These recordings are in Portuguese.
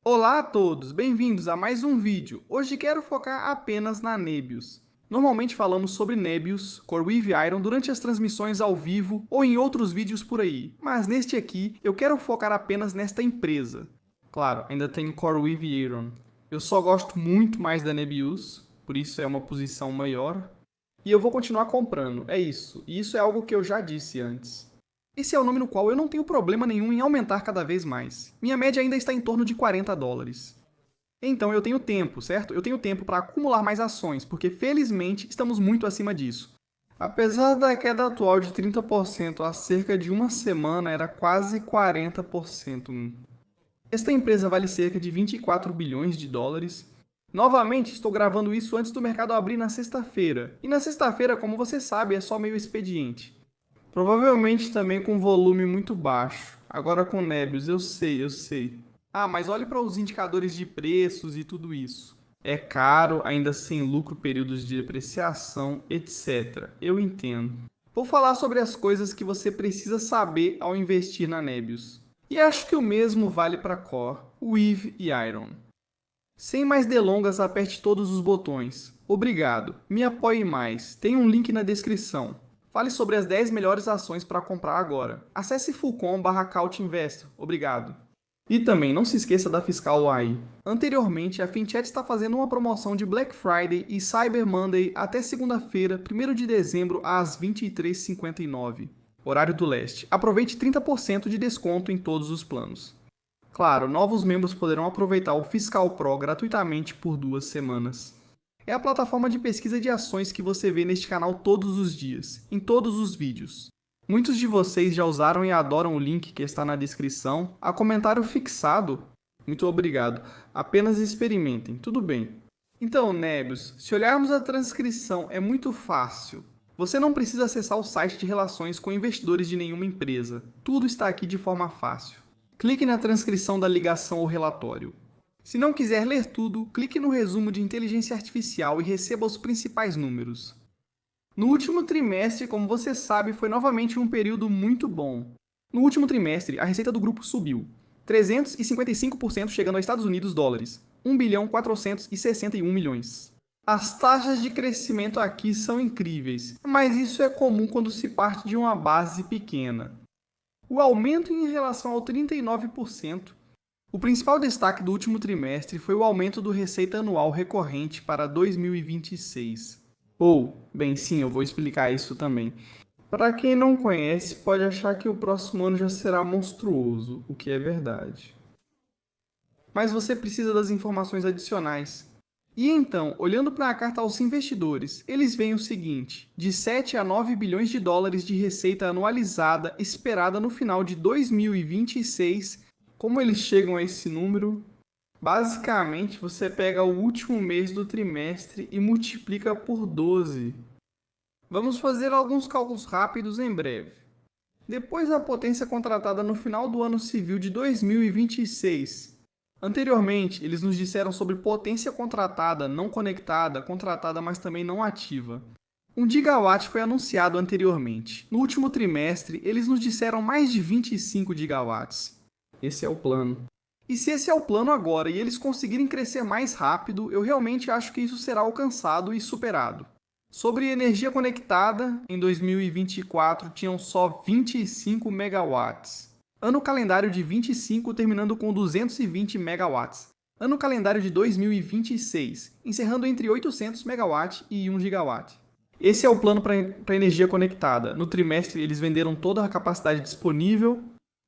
Olá a todos, bem-vindos a mais um vídeo. Hoje quero focar apenas na Nebius. Normalmente falamos sobre Nebius, CoreWeave Iron durante as transmissões ao vivo ou em outros vídeos por aí, mas neste aqui eu quero focar apenas nesta empresa. Claro, ainda tem CoreWeave Iron. Eu só gosto muito mais da Nebius, por isso é uma posição maior. E eu vou continuar comprando, é isso. E isso é algo que eu já disse antes. Esse é o nome no qual eu não tenho problema nenhum em aumentar cada vez mais. Minha média ainda está em torno de 40 dólares. Então eu tenho tempo, certo? Eu tenho tempo para acumular mais ações, porque felizmente estamos muito acima disso. Apesar da queda atual de 30% há cerca de uma semana, era quase 40%. Esta empresa vale cerca de 24 bilhões de dólares. Novamente, estou gravando isso antes do mercado abrir na sexta-feira. E na sexta-feira, como você sabe, é só meio expediente. Provavelmente também com volume muito baixo. Agora com Nebius, eu sei. Ah, mas olhe para os indicadores de preços e tudo isso. É caro, ainda sem lucro, períodos de depreciação, etc. Eu entendo. Vou falar sobre as coisas que você precisa saber ao investir na Nebius. E acho que o mesmo vale para Core, Weave e Iron. Sem mais delongas, aperte todos os botões. Obrigado. Me apoie mais. Tem um link na descrição. Fale sobre as 10 melhores ações para comprar agora. Acesse fullcom/couchinvestor. Obrigado. E também não se esqueça da Fiscal AI. Anteriormente, a FinChat está fazendo uma promoção de Black Friday e Cyber Monday até segunda-feira, 1º de dezembro, às 23h59, horário do leste. Aproveite 30% de desconto em todos os planos. Claro, novos membros poderão aproveitar o Fiscal Pro gratuitamente por 2 semanas. É a plataforma de pesquisa de ações que você vê neste canal todos os dias, em todos os vídeos. Muitos de vocês já usaram e adoram o link que está na descrição. Há comentário fixado. Muito obrigado. Apenas experimentem, tudo bem. Então, Nebius, se olharmos a transcrição, é muito fácil. Você não precisa acessar o site de relações com investidores de nenhuma empresa. Tudo está aqui de forma fácil. Clique na transcrição da ligação ou relatório. Se não quiser ler tudo, clique no resumo de inteligência artificial e receba os principais números. No último trimestre, como você sabe, foi novamente um período muito bom. No último trimestre, a receita do grupo subiu 355%, chegando aos Estados Unidos dólares, 1.461 bilhões. As taxas de crescimento aqui são incríveis, mas isso é comum quando se parte de uma base pequena. O aumento em relação ao 39%. O principal destaque do último trimestre foi o aumento do receita anual recorrente para 2026. Bem, sim, eu vou explicar isso também. Para quem não conhece, pode achar que o próximo ano já será monstruoso, o que é verdade. Mas você precisa das informações adicionais. E então, olhando para a carta aos investidores, eles veem o seguinte: de 7 a 9 bilhões de dólares de receita anualizada esperada no final de 2026. Como eles chegam a esse número? Basicamente, você pega o último mês do trimestre e multiplica por 12. Vamos fazer alguns cálculos rápidos em breve. Depois da potência contratada no final do ano civil de 2026. Anteriormente, eles nos disseram sobre potência contratada, não conectada, contratada, mas também não ativa. 1 gigawatt foi anunciado anteriormente. No último trimestre, eles nos disseram mais de 25 gigawatts. Esse é o plano. E se esse é o plano agora e eles conseguirem crescer mais rápido, eu realmente acho que isso será alcançado e superado. Sobre energia conectada, em 2024 tinham só 25 megawatts. Ano calendário de 25 terminando com 220 megawatts. Ano calendário de 2026, encerrando entre 800 megawatts e 1 gigawatt. Esse é o plano para energia conectada. No trimestre eles venderam toda a capacidade disponível.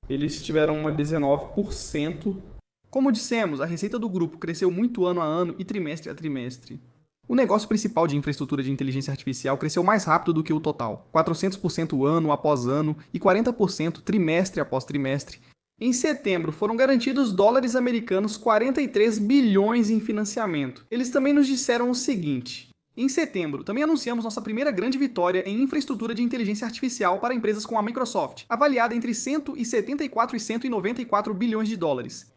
Eles tiveram uma 19%. Como dissemos, a receita do grupo cresceu muito ano a ano e trimestre a trimestre. O negócio principal de infraestrutura de inteligência artificial cresceu mais rápido do que o total, 400% ano após ano e 40% trimestre após trimestre. Em setembro, foram garantidos dólares americanos 43 bilhões em financiamento. Eles também nos disseram o seguinte: em setembro, também anunciamos nossa primeira grande vitória em infraestrutura de inteligência artificial para empresas com a Microsoft, avaliada entre 174 e 194 bilhões de dólares.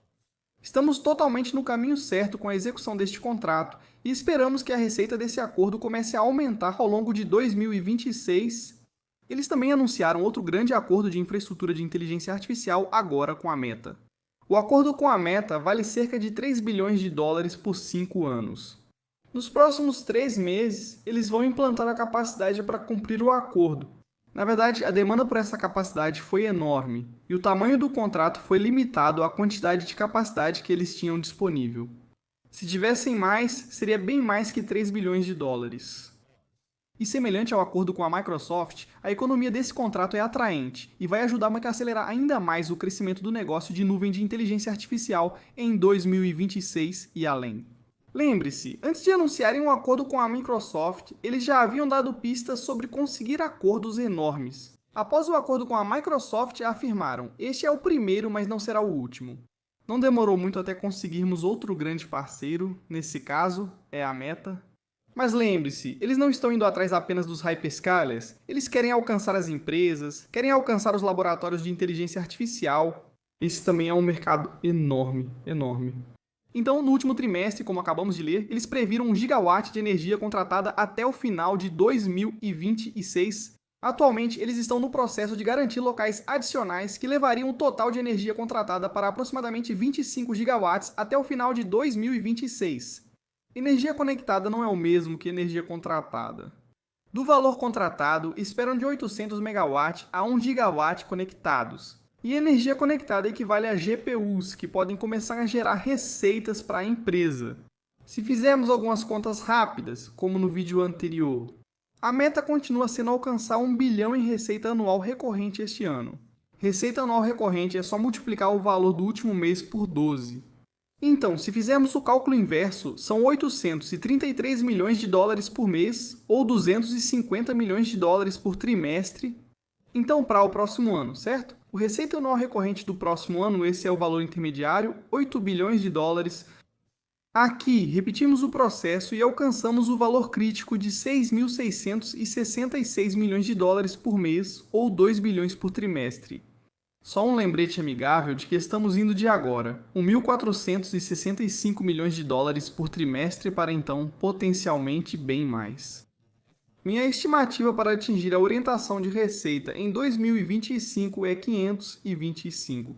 Estamos totalmente no caminho certo com a execução deste contrato e esperamos que a receita desse acordo comece a aumentar ao longo de 2026. Eles também anunciaram outro grande acordo de infraestrutura de inteligência artificial agora com a Meta. O acordo com a Meta vale cerca de 3 bilhões de dólares por 5 anos. Nos próximos 3 meses, eles vão implantar a capacidade para cumprir o acordo. Na verdade, a demanda por essa capacidade foi enorme, e o tamanho do contrato foi limitado à quantidade de capacidade que eles tinham disponível. Se tivessem mais, seria bem mais que 3 bilhões de dólares. E semelhante ao acordo com a Microsoft, a economia desse contrato é atraente e vai ajudar a acelerar ainda mais o crescimento do negócio de nuvem de inteligência artificial em 2026 e além. Lembre-se, antes de anunciarem um acordo com a Microsoft, eles já haviam dado pistas sobre conseguir acordos enormes. Após o acordo com a Microsoft, afirmaram: "Este é o primeiro, mas não será o último." Não demorou muito até conseguirmos outro grande parceiro, nesse caso, é a Meta. Mas lembre-se, eles não estão indo atrás apenas dos hyperscalers, eles querem alcançar as empresas, querem alcançar os laboratórios de inteligência artificial. Esse também é um mercado enorme, enorme. Então, no último trimestre, como acabamos de ler, eles previram 1 gigawatt de energia contratada até o final de 2026. Atualmente, eles estão no processo de garantir locais adicionais que levariam o total de energia contratada para aproximadamente 25 gigawatts até o final de 2026. Energia conectada não é o mesmo que energia contratada. Do valor contratado, esperam de 800 megawatts a 1 gigawatt conectados. E energia conectada equivale a GPUs, que podem começar a gerar receitas para a empresa. Se fizermos algumas contas rápidas, como no vídeo anterior, a meta continua sendo alcançar 1 bilhão em receita anual recorrente este ano. Receita anual recorrente é só multiplicar o valor do último mês por 12. Então, se fizermos o cálculo inverso, são 833 milhões de dólares por mês, ou 250 milhões de dólares por trimestre. Então, para o próximo ano, certo? O receita anual recorrente do próximo ano, esse é o valor intermediário, 8 bilhões de dólares. Aqui, repetimos o processo e alcançamos o valor crítico de 6.666 milhões de dólares por mês, ou 2 bilhões por trimestre. Só um lembrete amigável de que estamos indo de agora, 1.465 milhões de dólares por trimestre para então, potencialmente, bem mais. Minha estimativa para atingir a orientação de receita em 2025 é 525.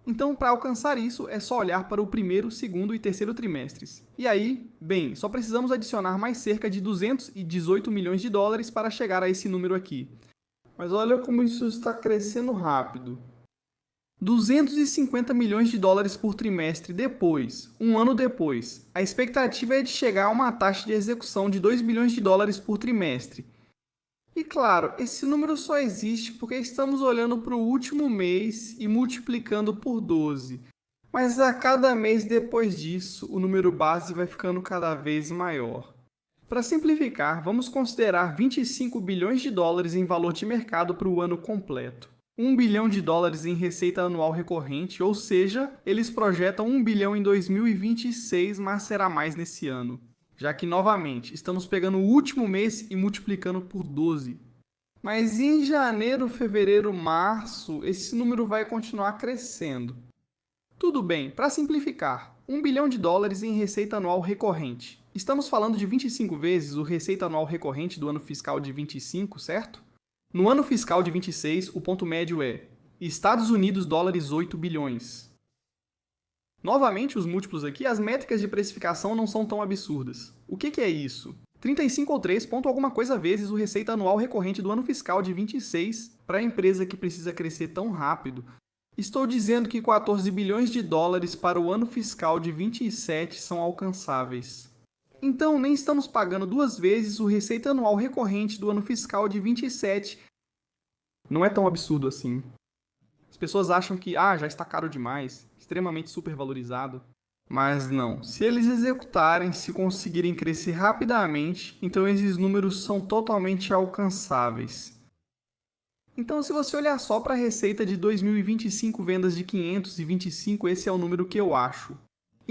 Então, para alcançar isso, é só olhar para o primeiro, segundo e terceiro trimestres. E aí, bem, só precisamos adicionar mais cerca de 218 milhões de dólares para chegar a esse número aqui. Mas olha como isso está crescendo rápido. 250 milhões de dólares por trimestre depois, um ano depois. A expectativa é de chegar a uma taxa de execução de 2 bilhões de dólares por trimestre. E claro, esse número só existe porque estamos olhando para o último mês e multiplicando por 12. Mas a cada mês depois disso, o número base vai ficando cada vez maior. Para simplificar, vamos considerar 25 bilhões de dólares em valor de mercado para o ano completo. 1 bilhão de dólares em receita anual recorrente, ou seja, eles projetam 1 bilhão em 2026, mas será mais nesse ano. Já que, novamente, estamos pegando o último mês e multiplicando por 12. Mas em janeiro, fevereiro, março, esse número vai continuar crescendo. Tudo bem, para simplificar, 1 bilhão de dólares em receita anual recorrente. Estamos falando de 25 vezes o receita anual recorrente do ano fiscal de 25, certo? No ano fiscal de 26, o ponto médio é Estados Unidos dólares 8 bilhões. Novamente, os múltiplos aqui, as métricas de precificação não são tão absurdas. O que é isso? 35 ou 3 ponto alguma coisa vezes o receita anual recorrente do ano fiscal de 26 para a empresa que precisa crescer tão rápido. Estou dizendo que 14 bilhões de dólares para o ano fiscal de 27 são alcançáveis. Então, nem estamos pagando 2 vezes o receita anual recorrente do ano fiscal de 27. Não é tão absurdo assim. As pessoas acham que já está caro demais, extremamente supervalorizado. Mas não, se eles executarem, se conseguirem crescer rapidamente, então esses números são totalmente alcançáveis. Então, se você olhar só para a receita de 2025 vendas de 525, esse é o número que eu acho.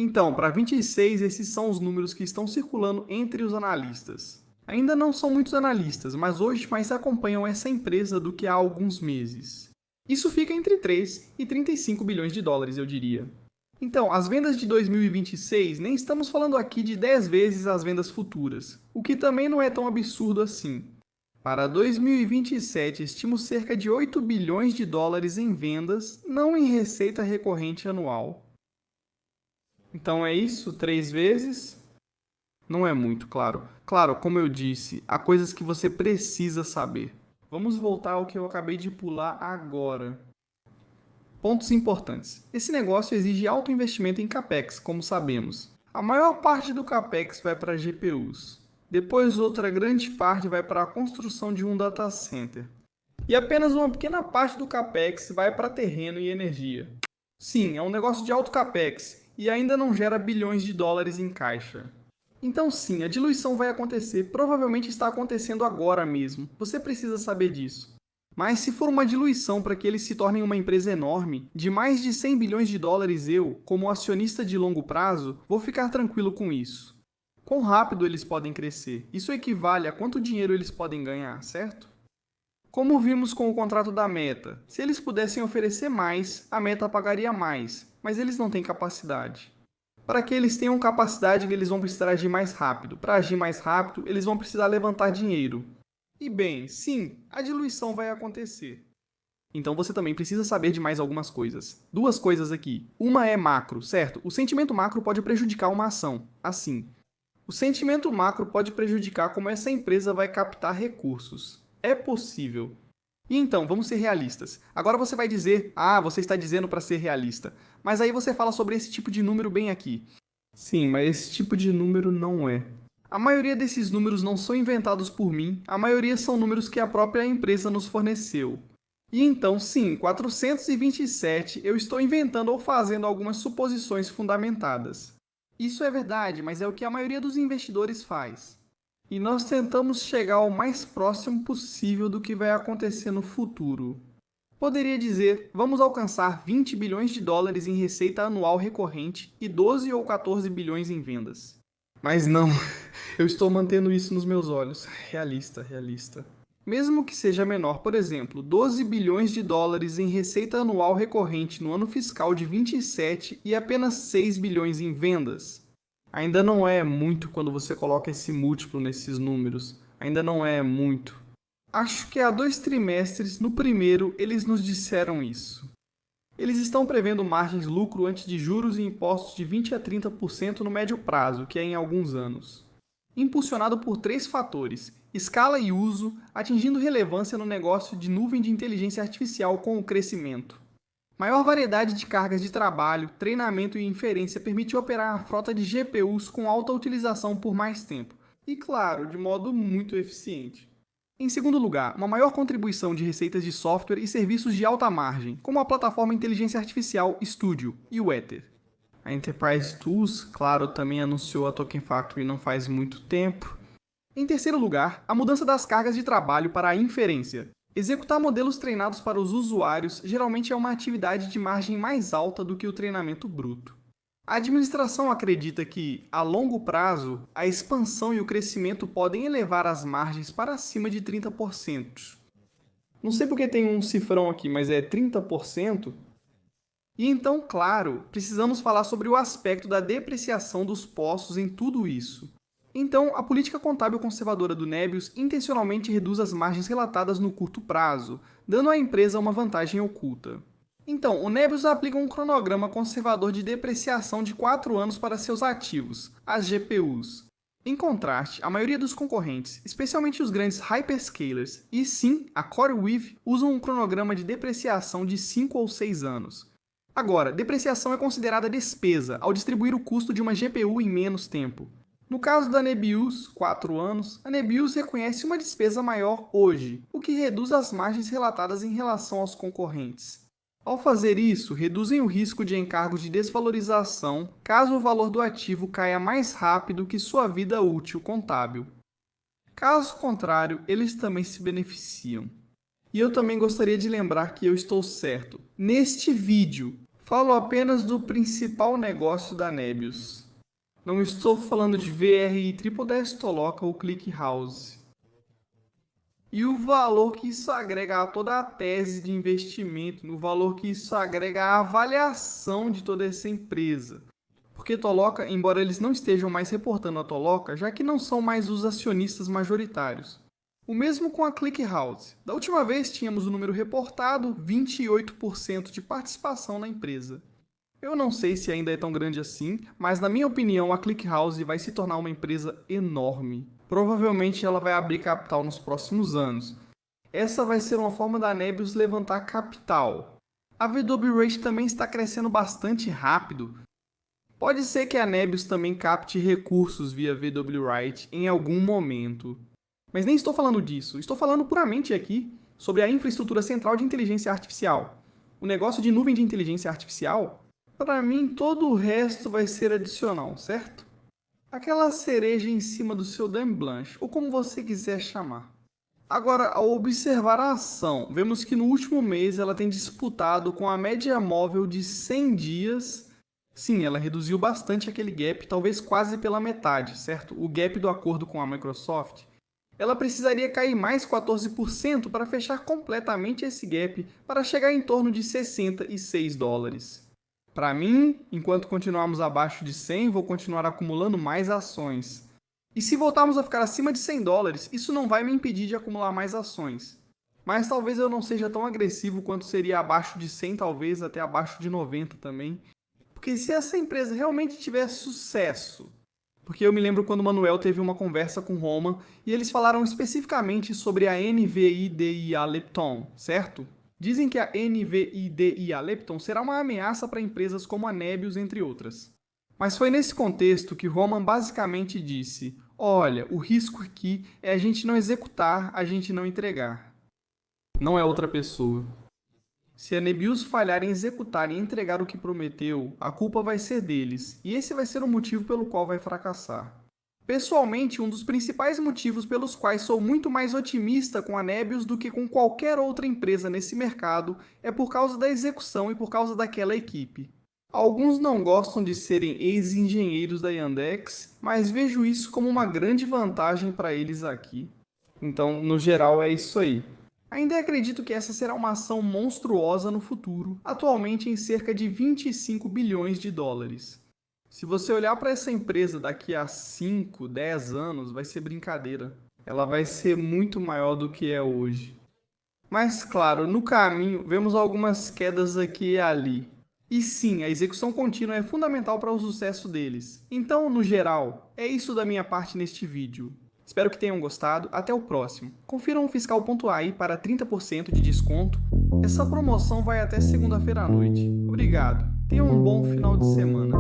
Então, para 26, esses são os números que estão circulando entre os analistas. Ainda não são muitos analistas, mas hoje mais acompanham essa empresa do que há alguns meses. Isso fica entre 3 e 35 bilhões de dólares, eu diria. Então, as vendas de 2026, nem estamos falando aqui de 10 vezes as vendas futuras, o que também não é tão absurdo assim. Para 2027, estimo cerca de 8 bilhões de dólares em vendas, não em receita recorrente anual. Então é isso? 3 vezes? Não é muito, claro. Claro, como eu disse, há coisas que você precisa saber. Vamos voltar ao que eu acabei de pular agora. Pontos importantes. Esse negócio exige alto investimento em capex, como sabemos. A maior parte do capex vai para GPUs. Depois outra grande parte vai para a construção de um data center. E apenas uma pequena parte do capex vai para terreno e energia. Sim, é um negócio de alto capex e ainda não gera bilhões de dólares em caixa. Então sim, a diluição vai acontecer, provavelmente está acontecendo agora mesmo. Você precisa saber disso. Mas se for uma diluição para que eles se tornem uma empresa enorme, de mais de 100 bilhões de dólares, eu, como acionista de longo prazo, vou ficar tranquilo com isso. Quão rápido eles podem crescer? Isso equivale a quanto dinheiro eles podem ganhar, certo? Como vimos com o contrato da Meta, se eles pudessem oferecer mais, a Meta pagaria mais, mas eles não têm capacidade. Para que eles tenham capacidade, eles vão precisar agir mais rápido. Para agir mais rápido, eles vão precisar levantar dinheiro. E bem, sim, a diluição vai acontecer. Então você também precisa saber de mais algumas coisas. 2 coisas aqui. Uma é macro, certo? O sentimento macro pode prejudicar uma ação. Assim, o sentimento macro pode prejudicar como essa empresa vai captar recursos. É possível. E então, vamos ser realistas. Agora você vai dizer, você está dizendo para ser realista. Mas aí você fala sobre esse tipo de número bem aqui. Sim, mas esse tipo de número não é. A maioria desses números não são inventados por mim, a maioria são números que a própria empresa nos forneceu. E então, sim, 427 eu estou inventando ou fazendo algumas suposições fundamentadas. Isso é verdade, mas é o que a maioria dos investidores faz. E nós tentamos chegar ao mais próximo possível do que vai acontecer no futuro. Poderia dizer, vamos alcançar 20 bilhões de dólares em receita anual recorrente e 12 ou 14 bilhões em vendas. Mas não, eu estou mantendo isso nos meus olhos. Realista, realista. Mesmo que seja menor, por exemplo, 12 bilhões de dólares em receita anual recorrente no ano fiscal de 27 e apenas 6 bilhões em vendas. Ainda não é muito quando você coloca esse múltiplo nesses números. Ainda não é muito. Acho que há 2 trimestres, no primeiro, eles nos disseram isso. Eles estão prevendo margens lucro antes de juros e impostos de 20 a 30% no médio prazo, que é em alguns anos. Impulsionado por 3 fatores: escala e uso, atingindo relevância no negócio de nuvem de inteligência artificial com o crescimento. Maior variedade de cargas de trabalho, treinamento e inferência permite operar a frota de GPUs com alta utilização por mais tempo, e claro, de modo muito eficiente. Em segundo lugar, uma maior contribuição de receitas de software e serviços de alta margem, como a plataforma Inteligência Artificial Studio e o Ether. A Enterprise Tools, claro, também anunciou a Token Factory não faz muito tempo. Em terceiro lugar, a mudança das cargas de trabalho para a inferência. Executar modelos treinados para os usuários geralmente é uma atividade de margem mais alta do que o treinamento bruto. A administração acredita que, a longo prazo, a expansão e o crescimento podem elevar as margens para acima de 30%. Não sei porque tem um cifrão aqui, mas é 30%? E então, claro, precisamos falar sobre o aspecto da depreciação dos postos em tudo isso. Então, a política contábil conservadora do Nebius intencionalmente reduz as margens relatadas no curto prazo, dando à empresa uma vantagem oculta. Então, o Nebius aplica um cronograma conservador de depreciação de 4 anos para seus ativos, as GPUs. Em contraste, a maioria dos concorrentes, especialmente os grandes hyperscalers, e sim, a CoreWeave, usam um cronograma de depreciação de 5 ou 6 anos. Agora, depreciação é considerada despesa ao distribuir o custo de uma GPU em menos tempo. No caso da Nebius, 4 anos, a Nebius reconhece uma despesa maior hoje, o que reduz as margens relatadas em relação aos concorrentes. Ao fazer isso, reduzem o risco de encargos de desvalorização caso o valor do ativo caia mais rápido que sua vida útil contábil. Caso contrário, eles também se beneficiam. E eu também gostaria de lembrar que eu estou certo. Neste vídeo, falo apenas do principal negócio da Nebius. Não estou falando de VRI Triple Destoloca ou ClickHouse. E o valor que isso agrega a toda a tese de investimento, no valor que isso agrega à avaliação de toda essa empresa. Porque Toloka, embora eles não estejam mais reportando a Toloka, já que não são mais os acionistas majoritários. O mesmo com a ClickHouse. Da última vez tínhamos o número reportado, 28% de participação na empresa. Eu não sei se ainda é tão grande assim, mas na minha opinião a ClickHouse vai se tornar uma empresa enorme. Provavelmente ela vai abrir capital nos próximos anos. Essa vai ser uma forma da Nebius levantar capital. A VW Rate também está crescendo bastante rápido. Pode ser que a Nebius também capte recursos via VW Rate em algum momento. Mas nem estou falando disso, estou falando puramente aqui sobre a infraestrutura central de inteligência artificial. O negócio de nuvem de inteligência artificial, para mim todo o resto vai ser adicional, certo? Aquela cereja em cima do seu dame blanche, ou como você quiser chamar. Agora, ao observar a ação, vemos que no último mês ela tem disputado com a média móvel de 100 dias. Sim, ela reduziu bastante aquele gap, talvez quase pela metade, certo? O gap do acordo com a Microsoft. Ela precisaria cair mais 14% para fechar completamente esse gap, para chegar em torno de 66 dólares. Para mim, enquanto continuarmos abaixo de 100, vou continuar acumulando mais ações. E se voltarmos a ficar acima de 100 dólares, isso não vai me impedir de acumular mais ações. Mas talvez eu não seja tão agressivo quanto seria abaixo de 100, talvez até abaixo de 90 também. Porque se essa empresa realmente tiver sucesso... Porque eu me lembro quando o Manuel teve uma conversa com o Roman e eles falaram especificamente sobre a NVIDIA Lepton, certo? Dizem que a NVIDIA Lepton será uma ameaça para empresas como a Nebius, entre outras. Mas foi nesse contexto que Roman basicamente disse: olha, o risco aqui é a gente não executar, a gente não entregar. Não é outra pessoa. Se a Nebius falhar em executar e entregar o que prometeu, a culpa vai ser deles, e esse vai ser o motivo pelo qual vai fracassar. Pessoalmente, um dos principais motivos pelos quais sou muito mais otimista com a Nebius do que com qualquer outra empresa nesse mercado é por causa da execução e por causa daquela equipe. Alguns não gostam de serem ex-engenheiros da Yandex, mas vejo isso como uma grande vantagem para eles aqui. Então, no geral, é isso aí. Ainda acredito que essa será uma ação monstruosa no futuro, atualmente em cerca de 25 bilhões de dólares. Se você olhar para essa empresa daqui a 5, 10 anos, vai ser brincadeira. Ela vai ser muito maior do que é hoje. Mas claro, no caminho vemos algumas quedas aqui e ali. E sim, a execução contínua é fundamental para o sucesso deles. Então, no geral, é isso da minha parte neste vídeo. Espero que tenham gostado, até o próximo. Confiram o Fiscal.ai para 30% de desconto. Essa promoção vai até segunda-feira à noite. Obrigado, tenham um bom final de semana.